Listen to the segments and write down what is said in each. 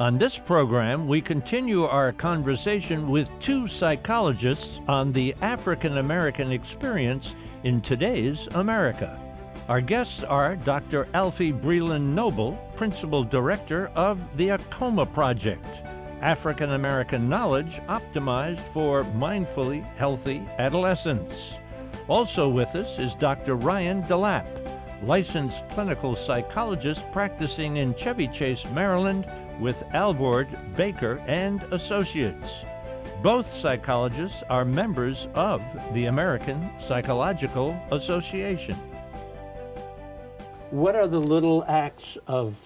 On this program, we continue our conversation with two psychologists on the African American experience in today's America. Our guests are Dr. Alfiee Breland-Noble, Principal Director of the ACOMA Project, African American Knowledge Optimized for Mindfully Healthy Adolescence. Also with us is Dr. Ryan DeLapp, licensed clinical psychologist practicing in Chevy Chase, Maryland, with Alvord, Baker and Associates. Both psychologists are members of the American Psychological Association. What are the little acts of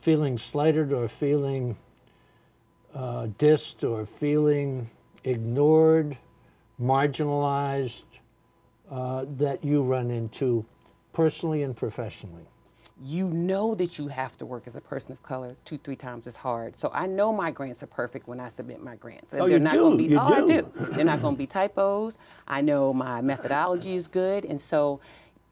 feeling slighted or feeling dissed or feeling ignored, marginalized, that you run into personally and professionally? You know that you have to work as a person of color 2-3 times as hard. So I know my grants are perfect when I submit my grants. Oh, you do? I do. They're not going to be typos. I know my methodology is good, and so,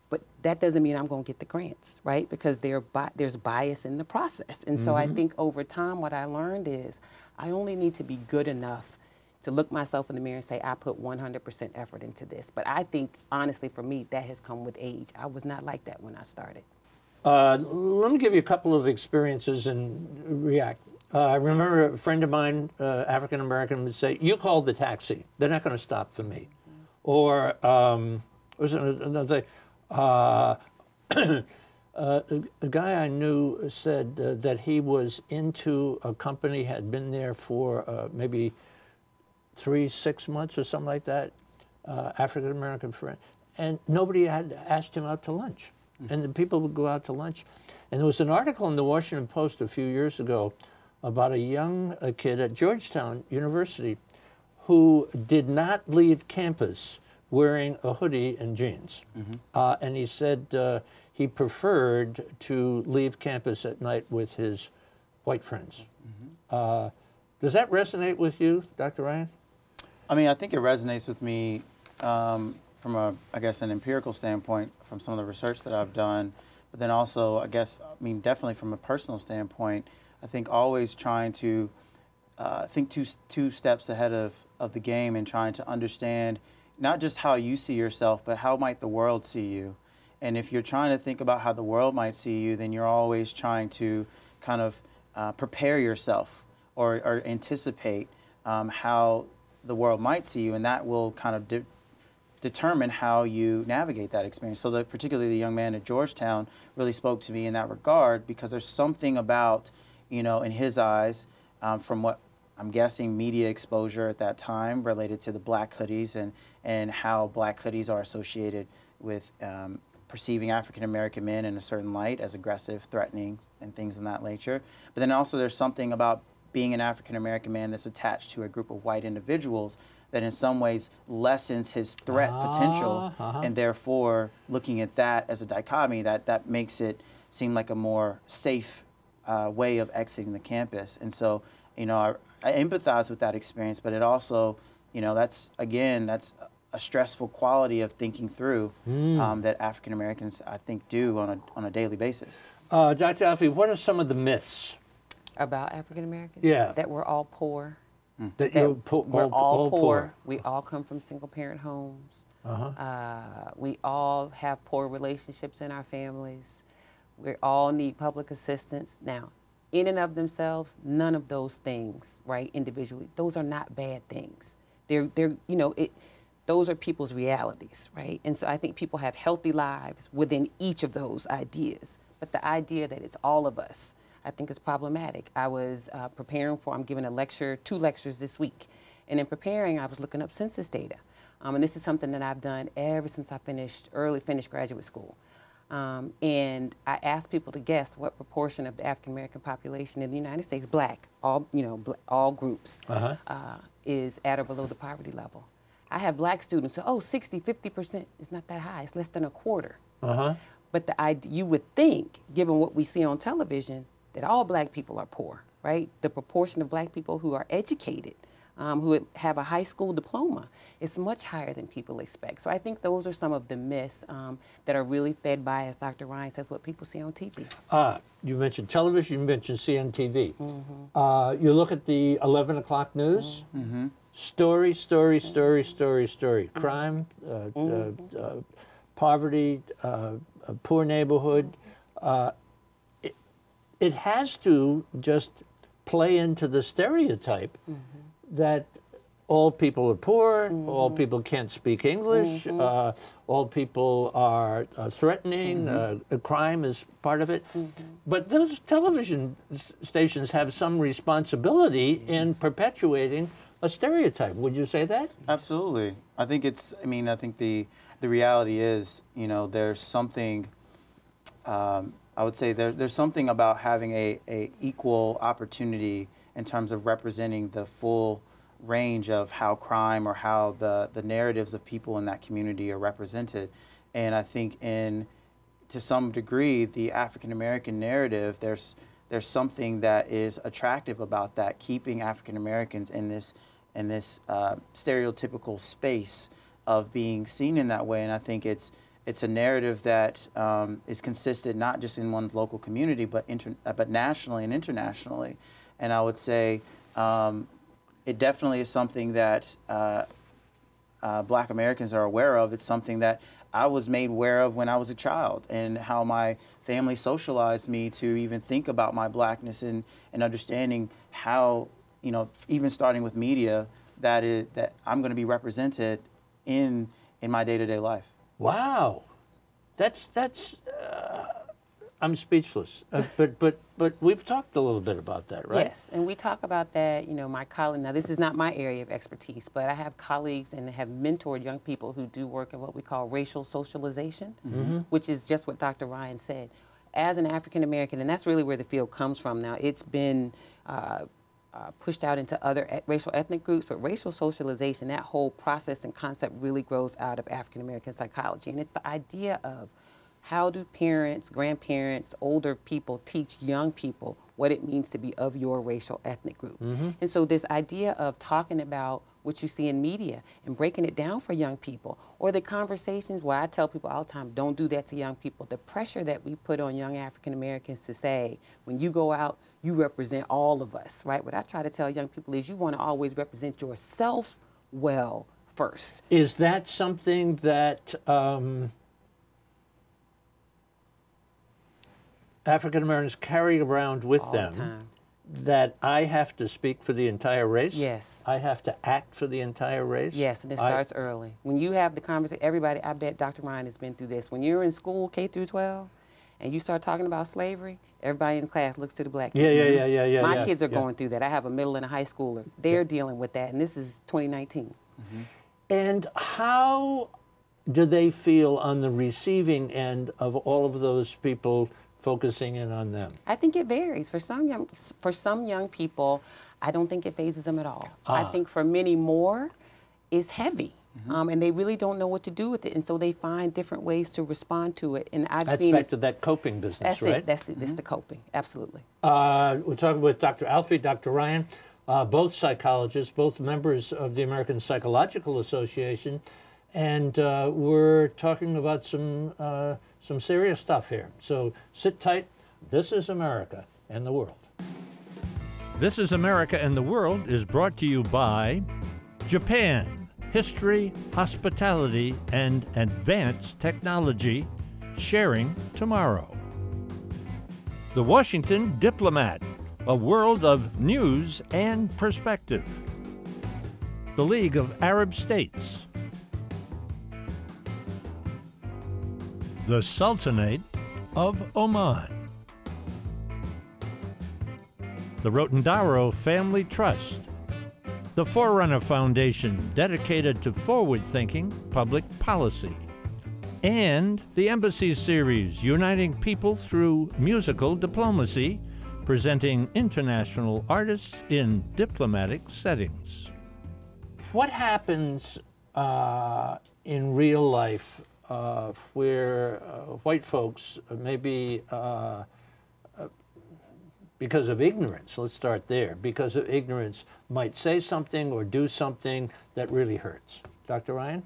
but that doesn't mean I'm going to get the grants, right? Because there's bias in the process. And so I think over time what I learned is I only need to be good enough to look myself in the mirror and say, I put 100% effort into this. But I think, honestly, for me, that has come with age. I was not like that when I started. Let me give you a couple of experiences and react. I remember a friend of mine, African American, would say, "You call the taxi. They're not going to stop for me." Or was another a guy I knew said that he was into a company, had been there for maybe 3-6 months or something like that, African American friend, and nobody had asked him out to lunch. And the people would go out to lunch. And there was an article in the Washington Post a few years ago about a young kid at Georgetown University who did not leave campus wearing a hoodie and jeans. And he said he preferred to leave campus at night with his white friends. Does that resonate with you, Dr. Ryan? I mean, I think it resonates with me from a, I guess, an empirical standpoint from some of the research that I've done, but then also, I guess, I mean, definitely from a personal standpoint, I think always trying to think two steps ahead of the game and trying to understand not just how you see yourself, but how might the world see you. And if you're trying to think about how the world might see you, then you're always trying to kind of prepare yourself or anticipate how the world might see you, and that will kind of determine how you navigate that experience. So particularly the young man at Georgetown really spoke to me in that regard, because there's something about, you know, in his eyes, from what I'm guessing media exposure at that time related to the black hoodies and how black hoodies are associated with perceiving African American men in a certain light as aggressive, threatening, and things in that nature. But then also there's something about being an African American man that's attached to a group of white individuals that in some ways lessens his threat potential, and therefore looking at that as a dichotomy, that makes it seem like a more safe way of exiting the campus. And so, you know, I empathize with that experience, but it also, you know, that's a stressful quality of thinking through that African Americans, I think, do on a daily basis. Dr. Alfiee, what are some of the myths About African Americans? Yeah. That we're all poor. That We're all poor. We all come from single-parent homes. We all have poor relationships in our families. We all need public assistance. Now, in and of themselves, none of those things, right, individually, those are not bad things. They're you know, those are people's realities, right? And so I think people have healthy lives within each of those ideas. But the idea that it's all of us, I think it's problematic. I was preparing for, I'm giving a lecture, 2 lectures this week. And in preparing, I was looking up census data. And this is something that I've done ever since I finished graduate school. And I asked people to guess what proportion of the African American population in the United States, black, all, you know, all groups, is at or below the poverty level. I have black students who, 60, 50%, it's not that high, it's less than a quarter. But you would think, given what we see on television, that all black people are poor, right? The proportion of black people who are educated who have a high school diploma. It's much higher than people expect. So I think those are some of the myths that are really fed by, as Dr. Ryan says, what people see on TV. You mentioned television, you mentioned CNTV. You look at the 11 o'clock news, story, story, story, story, story. Crime, poverty, a poor neighborhood. It has to just play into the stereotype that all people are poor, all people can't speak English, all people are threatening, crime is part of it. But those television stations have some responsibility in perpetuating a stereotype. Would you say that? Absolutely. I think it's, I mean, I think the reality is, you know, there's something, I would say there's something about having a equal opportunity in terms of representing the full range of how crime or how the narratives of people in that community are represented. And I think to some degree, the African American narrative, there's something that is attractive about that, keeping African Americans in this stereotypical space of being seen in that way. And I think it's a narrative that is consistent not just in one's local community, but nationally and internationally. And I would say it definitely is something that Black Americans are aware of. It's something that I was made aware of when I was a child, and how my family socialized me to even think about my Blackness and understanding how, you know, even starting with media, that I'm going to be represented in my day-to-day life. Wow, that's I'm speechless. But we've talked a little bit about that, right? Yes, and we talk about that. You know, my colleague. Now, this is not my area of expertise, but I have colleagues and have mentored young people who do work in what we call racial socialization, which is just what Dr. Ryan said. As an African American, and that's really where the field comes from. Now, it's been pushed out into other racial ethnic groups, but racial socialization, that whole process and concept really grows out of African American psychology. And it's the idea of how do parents, grandparents, older people teach young people what it means to be of your racial ethnic group. And so this idea of talking about what you see in media and breaking it down for young people, or the conversations where I tell people all the time, don't do that to young people. The pressure that we put on young African Americans to say, when you go out, you represent all of us, right? What I try to tell young people is you want to always represent yourself well first. Is that something that African Americans carry around with all them? The time. That I have to speak for the entire race? Yes. I have to act for the entire race? Yes, and it starts early. When you have the conversation, everybody, I bet Dr. Ryan has been through this. When you're in school, K through 12, and you start talking about slavery, everybody in class looks to the Black kids. Yeah. My kids are going through that. I have a middle and a high schooler. They're dealing with that, and this is 2019. And how do they feel on the receiving end of all of those people focusing in on them? I think it varies. For some young people, I don't think it phases them at all. I think for many more, it's heavy. And they really don't know what to do with it, and so they find different ways to respond to it. And I've seen back to that coping business, right? That's it. That's the coping. Absolutely. We're talking with Dr. Alfiee, Dr. Ryan, both psychologists, both members of the American Psychological Association, and we're talking about some serious stuff here. So sit tight. This is America and the World. This is America and the World is brought to you by Japan. History, hospitality, and advanced technology, sharing tomorrow. The Washington Diplomat, a world of news and perspective. The League of Arab States. The Sultanate of Oman. The Rotondaro Family Trust. The Forerunner Foundation, dedicated to forward-thinking public policy. And the Embassy Series, uniting people through musical diplomacy, presenting international artists in diplomatic settings. What happens in real life where white folks may be because of ignorance, let's start there, because of ignorance, might say something or do something that really hurts. Dr. Ryan?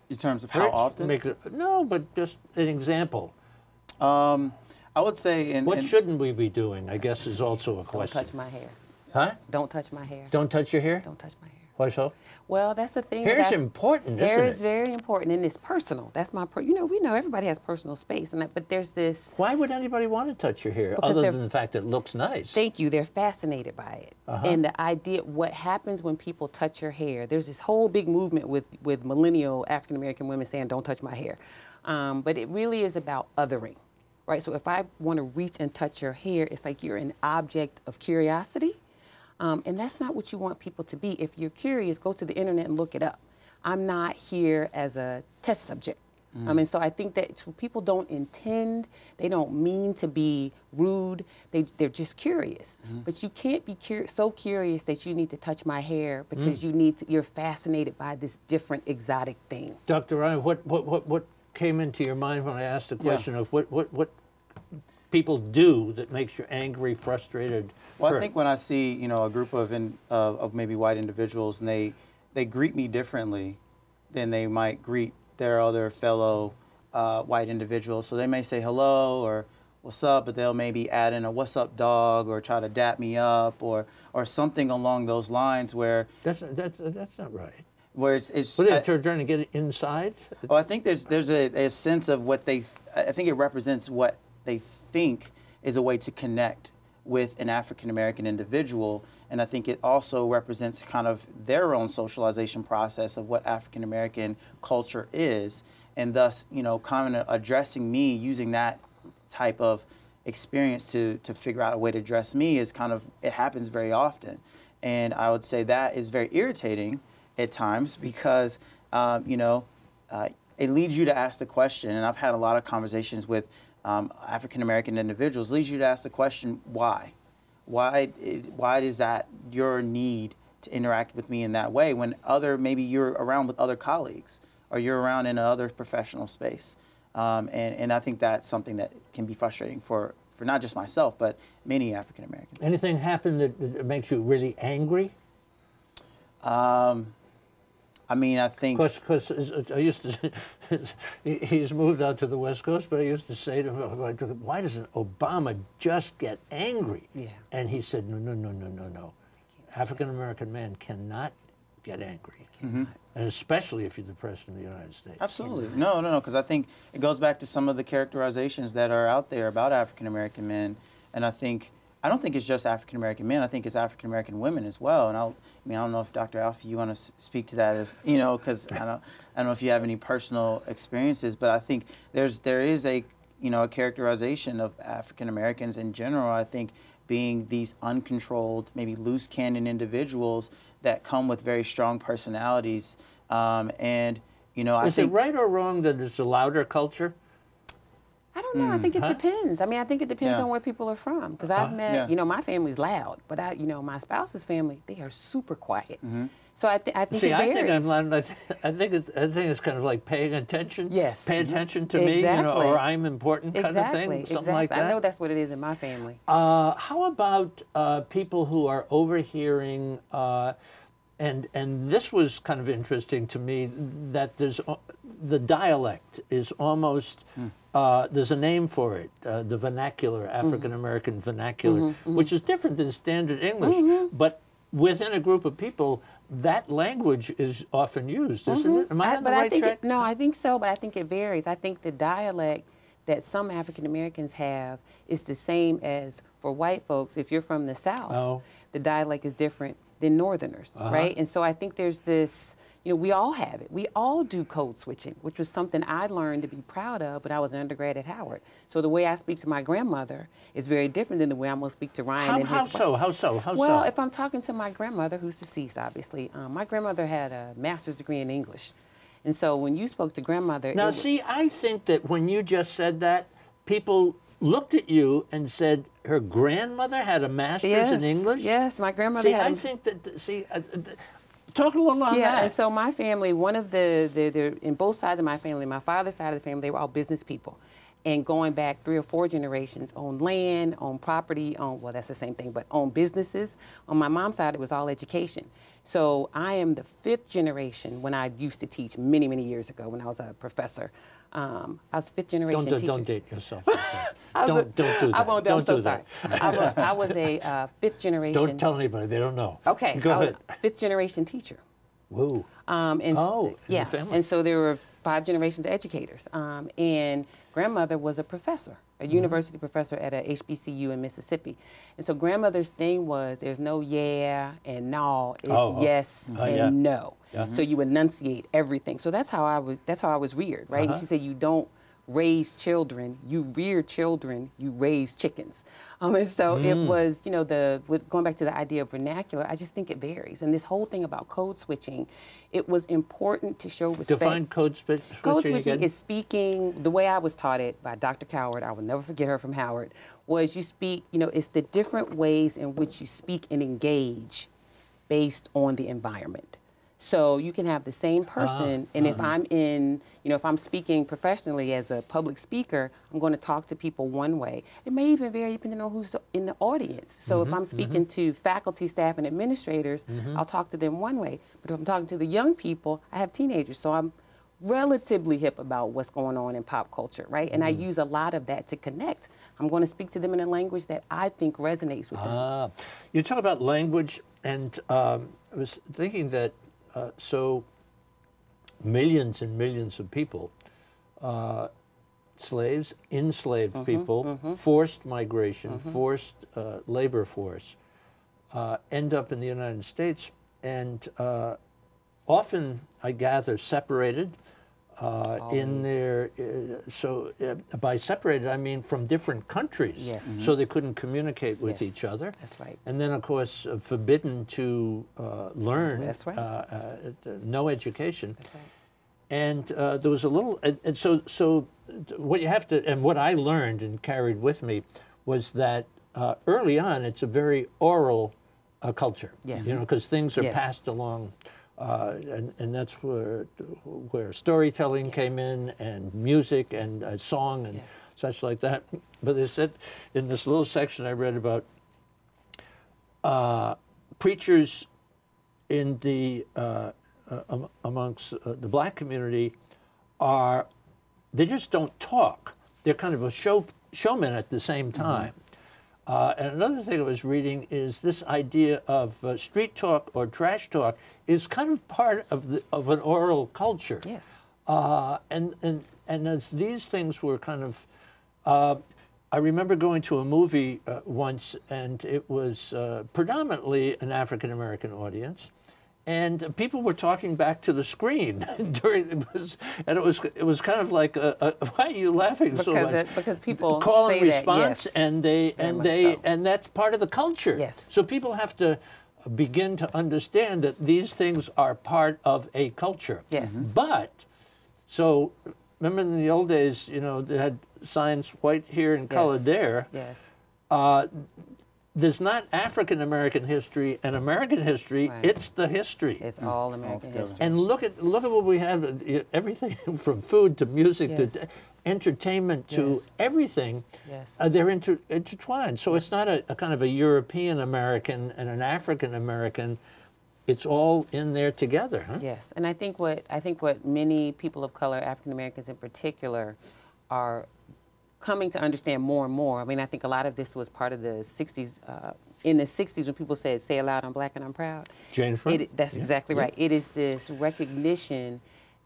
In terms of how often? No, but just an example. I would say... What shouldn't we be doing, I guess, is also a question. Don't touch my hair. Huh? Don't touch my hair. Don't touch your hair? Don't touch my hair. Why so? Well, that's the thing. Hair is important, isn't it? Hair is very important, and it's personal. That's my, we know everybody has personal space, but there's this. Why would anybody want to touch your hair, other than the fact that it looks nice? Thank you. They're fascinated by it, and the idea, what happens when people touch your hair. There's this whole big movement with millennial African American women saying, "Don't touch my hair," but it really is about othering, right? So if I want to reach and touch your hair, it's like you're an object of curiosity. And that's not what you want people to be. If you're curious, go to the internet and look it up. I'm not here as a test subject. And so I think that people don't intend, they don't mean to be rude, they're just curious. But you can't be so curious that you need to touch my hair because you're fascinated by this different exotic thing. Dr. Ryan, what came into your mind when I asked the question of what people do that makes you angry, frustrated? Well, I think when I see, a group of maybe white individuals and they greet me differently than they might greet their other fellow white individuals. So they may say hello or what's up, but they'll maybe add in a what's up dog or try to dap me up or something along those lines where... That's not right. Where it's but they're trying to get it inside? Well, I think there's a sense of what I think it represents what they think is a way to connect with an African American individual, and I think it also represents kind of their own socialization process of what African American culture is, and thus, kind of addressing me using that type of experience to figure out a way to address me is it happens very often, and I would say that is very irritating at times because it leads you to ask the question, and I've had a lot of conversations with African American individuals, leads you to ask the question, why? Why is that your need to interact with me in that way when maybe you're around with other colleagues or you're around in another professional space? And I think that's something that can be frustrating for not just myself, but many African Americans. Anything happen that makes you really angry? I think... Because I used to... he's moved out to the West Coast, but I used to say to him, why doesn't Obama just get angry? Yeah. And he said, no. African-American man cannot get angry. And especially if you're the President of the United States. Absolutely. No, because I think it goes back to some of the characterizations that are out there about African-American men, and I don't think it's just African-American men. I think it's African-American women as well. And I don't know if Dr. Alfiee, you want to speak to that as, because I don't know if you have any personal experiences, but I think there is a characterization of African-Americans in general, I think, being these uncontrolled, maybe loose cannon individuals that come with very strong personalities. I think... Is it right or wrong that it's a louder culture? I don't know. I think it depends. I think it depends on where people are from. Because I've met, my family's loud, but my spouse's family, they are super quiet. So I think it varies. I think it's kind of like paying attention. Yes. Pay attention to me, or I'm important kind of thing. Something like that. I know that's what it is in my family. How about people who are overhearing? And this was kind of interesting to me that the dialect is almost. There's a name for it, the vernacular, African-American vernacular, which is different than standard English. But within a group of people, that language is often used, isn't it? Am I on the right track? No, I think so, but I think it varies. I think the dialect that some African-Americans have is the same as for white folks. If you're from the South, the dialect is different than Northerners, right? And so I think there's this... we all have it. We all do code switching, which was something I learned to be proud of when I was an undergrad at Howard. So the way I speak to my grandmother is very different than the way I'm going to speak to Ryan and his wife. How so? Well, if I'm talking to my grandmother, who's deceased, obviously, my grandmother had a master's degree in English. And so when you spoke to grandmother... Now, I think that when you just said that, people looked at you and said, her grandmother had a master's in English? Yes, my grandmother had... I think that... Talk a little on that. Yeah, and so my family, in both sides of my family, my father's side of the family, they were all business people. and going back 3 or 4 generations on land, on property, on, well, that's the same thing, but on businesses. On my mom's side, it was all education. So I am the 5th generation when I used to teach many, many years ago when I was a professor. I was 5th generation teacher. Don't date yourself. Don't do that. I won't. I'm so sorry. That. I was a 5th generation. Don't tell anybody. They don't know. Okay. Go ahead. 5th generation teacher. Whoa. Yeah. And so there were 5 generations of educators. And grandmother was a professor, a university professor at a HBCU in Mississippi. And so grandmother's thing was there's no yeah and no, it's yes and no. Yeah. So you enunciate everything. So that's how I was reared, right? And she said you don't raise children, you rear children, you raise chickens. And so it was, you know, going back to the idea of vernacular, I just think it varies. And this whole thing about code switching, it was important to show respect. Define code switching. Code switching is speaking, the way I was taught it by Dr. Coward, I will never forget her from Howard, was you speak, you know, it's the different ways in which you speak and engage based on the environment. So you can have the same person, and if I'm if I'm speaking professionally as a public speaker, I'm going to talk to people one way. It may even vary depending on who's in the audience. So if I'm speaking to faculty, staff, and administrators, I'll talk to them one way. But if I'm talking to the young people, I have teenagers, so I'm relatively hip about what's going on in pop culture, right? And I use a lot of that to connect. I'm going to speak to them in a language that I think resonates with them. You talk about language, and I was thinking that so millions and millions of people, slaves, enslaved people, forced migration, forced labor force, end up in the United States, and often, I gather, separated in their, by separated, I mean from different countries. Yes. So they couldn't communicate with each other. That's right. And then, of course, forbidden to learn. That's right. No education. That's right. And there was a little, and so what you have to, and what I learned and carried with me was that early on, it's a very oral culture. Yes. You know, because things are passed along. And that's where storytelling came in, and music and song and such like that. But they said in this little section I read about preachers in the amongst the black community they just don't talk. They're kind of a showman at the same time. And another thing I was reading is this idea of street talk or trash talk is kind of part of an oral culture. Yes. And as these things were kind of, I remember going to a movie once, and it was predominantly an African-American audience. And people were talking back to the screen during it was kind of like why are you laughing so much? Because people call say and response, that, and that's part of the culture. Yes. So people have to begin to understand that these things are part of a culture. Yes. But so remember in the old days, you know, they had signs white here and colored there. Yes. There's not African-American history and American history, it's the history. It's all American history. And look at what we have, everything from food to music to entertainment to everything. Yes. They're intertwined. So it's not a kind of a European-American and an African-American. It's all in there together, huh? Yes, and I think what many people of color, African-Americans in particular, are coming to understand more and more. I mean, I think a lot of this was part of the 60s. In the 60s, when people said, "Say aloud, I'm black and I'm proud." Jennifer? That's exactly right. It is this recognition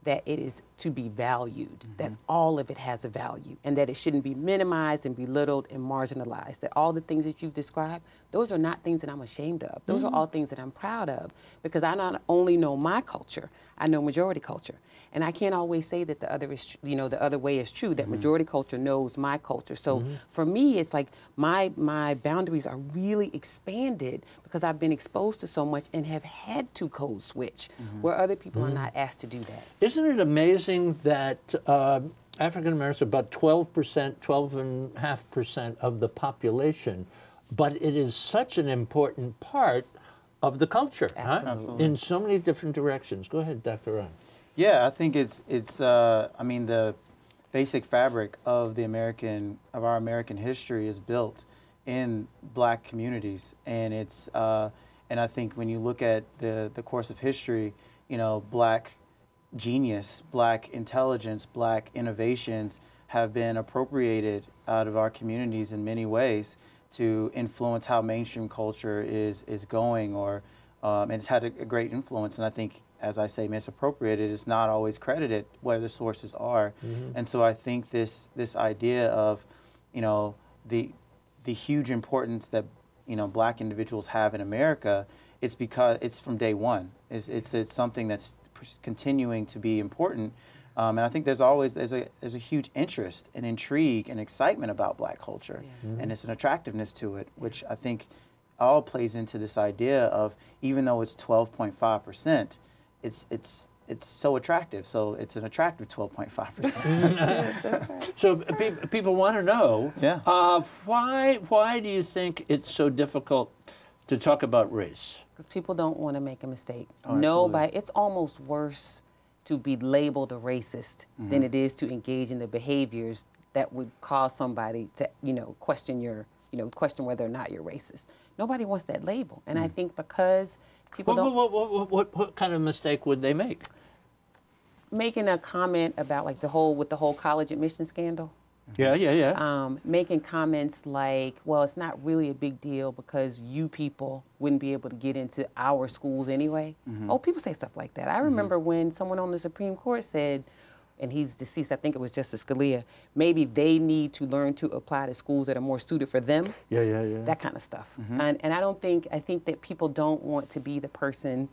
that it is to be valued, that all of it has a value, and that it shouldn't be minimized and belittled and marginalized, that all the things that you've described, those are not things that I'm ashamed of. Those are all things that I'm proud of, because I not only know my culture, I know majority culture. And I can't always say that the other is, the other way is true, that majority culture knows my culture. So for me, it's like my boundaries are really expanded because I've been exposed to so much and have had to code switch, where other people are not asked to do that. Isn't it amazing that African Americans are about 12%, 12.5% of the population, but it is such an important part of the culture, Absolutely. In so many different directions. Go ahead, Dr. Ron. Yeah, I think it's I mean, the basic fabric of our American history is built in Black communities, and it's and I think when you look at the course of history, you know, Black genius, Black intelligence, Black innovations have been appropriated out of our communities in many ways to influence how mainstream culture is going, or and it's had a great influence. And I think, as I say, misappropriated is not always credited where the sources are. And so I think this idea of, you know, the huge importance that, you know, Black individuals have in America, it's because it's from day one. It's something that's continuing to be important. And I think there's a huge interest and intrigue and excitement about Black culture, and it's an attractiveness to it, which I think all plays into this idea of, even though it's 12.5%, it's so attractive. So it's an attractive 12.5%. So people want to know, why do you think it's so difficult to talk about race? Because people don't want to make a mistake. Oh, Nobody. It's almost worse to be labeled a racist than it is to engage in the behaviors that would cause somebody to, you know, question whether or not you're racist. Nobody wants that label, and I think because people don't. What kind of mistake would they make? Making a comment about like the whole college admission scandal. Making comments like, well, it's not really a big deal because you people wouldn't be able to get into our schools anyway. Oh, people say stuff like that. I remember when someone on the Supreme Court said, and he's deceased, I think it was Justice Scalia, maybe they need to learn to apply to schools that are more suited for them. That kind of stuff. And I think that people don't want to be the person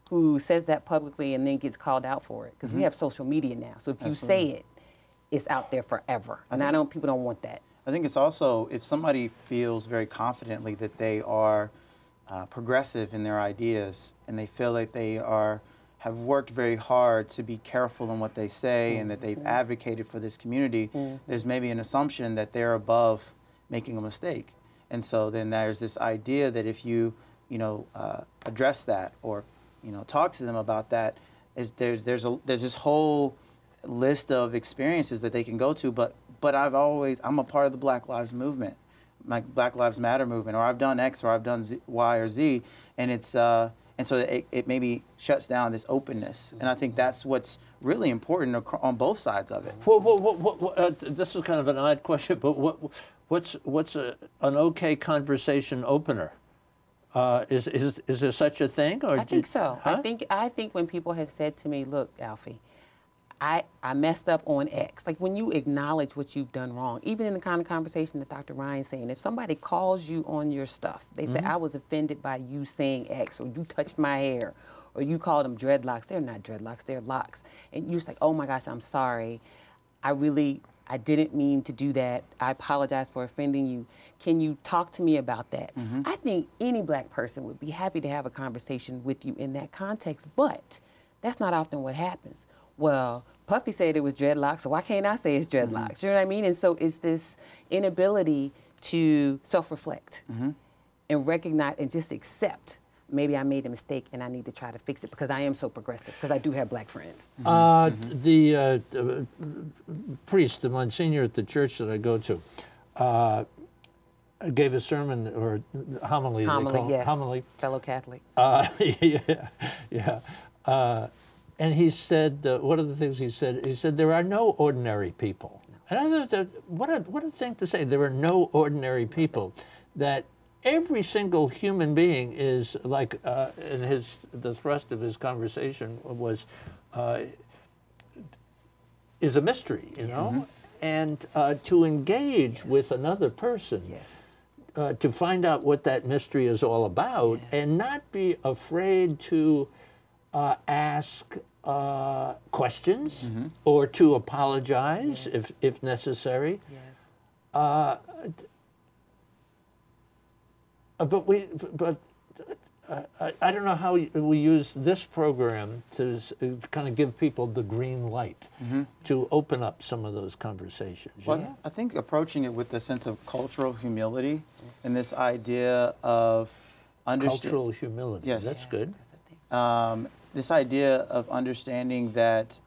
who says that publicly and then gets called out for it, because we have social media now. So if you say it, it's out there forever. And people don't want that. I think it's also, if somebody feels very confidently that they are progressive in their ideas, and they feel like they have worked very hard to be careful in what they say, and that they've advocated for this community, there's maybe an assumption that they're above making a mistake. And so then there's this idea that if you address that, or, you know, talk to them about that, there's this whole list of experiences that they can go to, but I'm a part of the Black Lives Movement, like Black Lives Matter movement, or I've done X, or I've done Y or Z, and it's and so it maybe shuts down this openness, and I think that's what's really important on both sides of it. This is kind of an odd question, but what's an okay conversation opener? Is there such a thing? Or I think so. Huh? I think when people have said to me, look, Alfiee, I messed up on X. Like when you acknowledge what you've done wrong, even in the kind of conversation that Dr. Ryan's saying, if somebody calls you on your stuff, they say, I was offended by you saying X, or you touched my hair, or you called them dreadlocks. They're not dreadlocks, they're locks. And you're like, oh my gosh, I'm sorry. I didn't mean to do that. I apologize for offending you. Can you talk to me about that? I think any Black person would be happy to have a conversation with you in that context, but that's not often what happens. Well, Puffy said it was dreadlocks, so why can't I say it's dreadlocks? You know what I mean? And so it's this inability to self-reflect and recognize and just accept, maybe I made a mistake and I need to try to fix it because I am so progressive, because I do have Black friends. The priest, the Monsignor at the church that I go to, gave a sermon, or homily. Yes. Homily. Fellow Catholic. And he said, one of the things he said, there are no ordinary people. No. And I thought, what a thing to say, there are no ordinary people. That every single human being is like, the thrust of his conversation was, is a mystery, you know? And to engage with another person, to find out what that mystery is all about, and not be afraid to ask questions or to apologize if necessary. But I don't know how we use this program to kind of give people the green light to open up some of those conversations. Well, I think approaching it with a sense of cultural humility and this idea of cultural humility. Yes, that's good. This idea of understanding that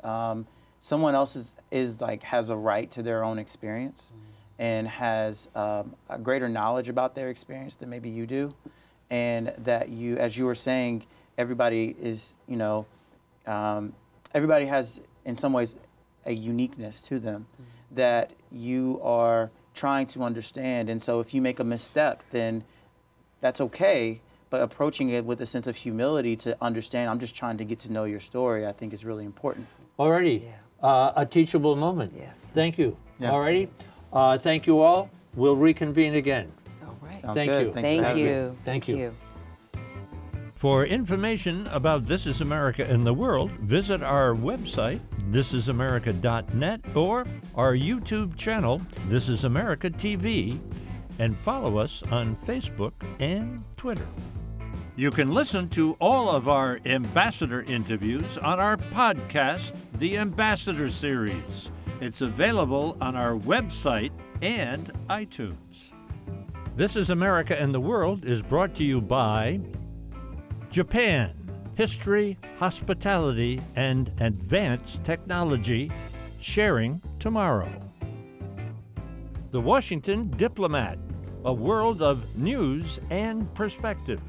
someone else has a right to their own experience and has a greater knowledge about their experience than maybe you do, and that you, as you were saying, everybody is, everybody has in some ways a uniqueness to them that you are trying to understand. And so if you make a misstep, then that's okay, but approaching it with a sense of humility to understand, I'm just trying to get to know your story, I think is really important. Alrighty, a teachable moment. Yes. Thank you. Yeah. Alrighty, thank you all. We'll reconvene again. All right. Sounds Thank good. you. Thanks for Thank having me. you. Thank you. you. For information about This Is America in the World, visit our website, thisisamerica.net, or our YouTube channel, This Is America TV, and follow us on Facebook and Twitter. You can listen to all of our ambassador interviews on our podcast, The Ambassador Series. It's available on our website and iTunes. This Is America in the World is brought to you by Japan, history, hospitality, and advanced technology, sharing tomorrow. The Washington Diplomat, a world of news and perspective.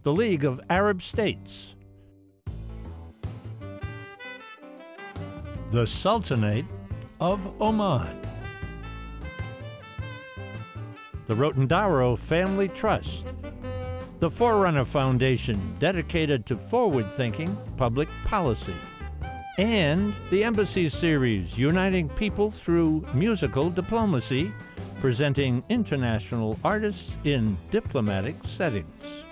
The League of Arab States. The Sultanate of Oman. The Rotendaro Family Trust. The Forerunner Foundation, dedicated to forward-thinking public policy. And the Embassy Series, uniting people through musical diplomacy, presenting international artists in diplomatic settings.